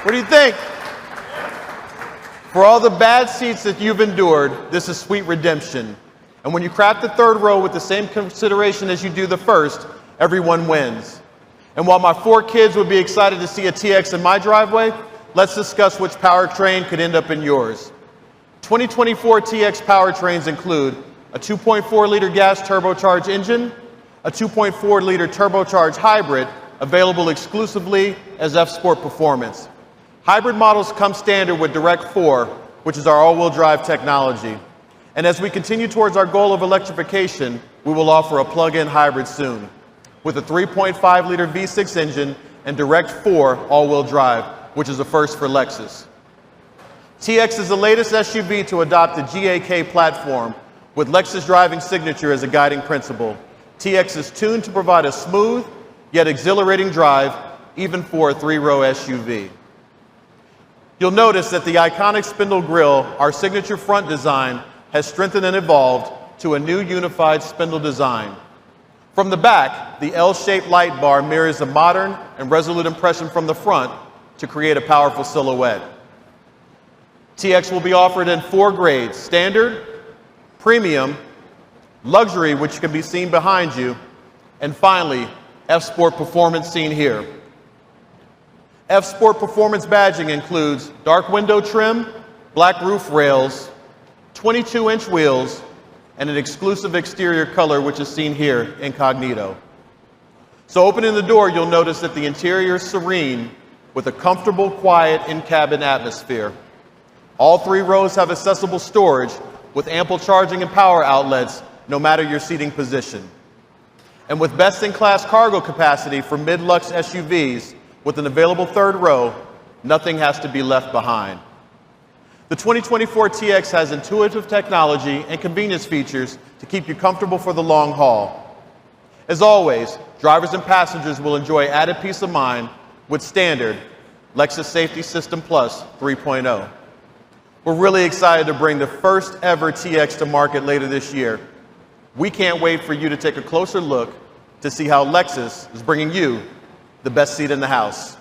What do you think? For all the bad seats that you've endured, this is sweet redemption. And when you craft the third row with the same consideration as you do the first, everyone wins. And while my 4 kids would be excited to see a TX in my driveway, let's discuss which powertrain could end up in yours. 2024 TX powertrains include a 2.4-liter gas turbocharged engine, a 2.4-liter turbocharged hybrid, available exclusively as F-Sport Performance. Hybrid models come standard with DIRECT4, which is our all-wheel drive technology. And as we continue towards our goal of electrification, we will offer a plug-in hybrid soon, with a 3.5-liter V6 engine and DIRECT4 all-wheel drive, which is a first for Lexus. TX is the latest SUV to adopt the GAK platform, with Lexus driving signature as a guiding principle. TX is tuned to provide a smooth, yet exhilarating drive, even for a 3-row SUV. You'll notice that the iconic spindle grille, our signature front design, has strengthened and evolved to a new unified spindle design. From the back, the L-shaped light bar mirrors a modern and resolute impression from the front to create a powerful silhouette. TX will be offered in 4 grades: standard, premium, luxury, which can be seen behind you, and finally, F-Sport Performance seen here. F-Sport Performance badging includes dark window trim, black roof rails, 22-inch wheels, and an exclusive exterior color, which is seen here, incognito. So opening the door, you'll notice that the interior is serene with a comfortable, quiet in-cabin atmosphere. All 3 rows have accessible storage with ample charging and power outlets, no matter your seating position. And with best-in-class cargo capacity for mid-lux SUVs, with an available 3rd row, nothing has to be left behind. The 2024 TX has intuitive technology and convenience features to keep you comfortable for the long haul. As always, drivers and passengers will enjoy added peace of mind with standard Lexus Safety System Plus 3.0. We're really excited to bring the first ever TX to market later this year. We can't wait for you to take a closer look to see how Lexus is bringing you the best seat in the house.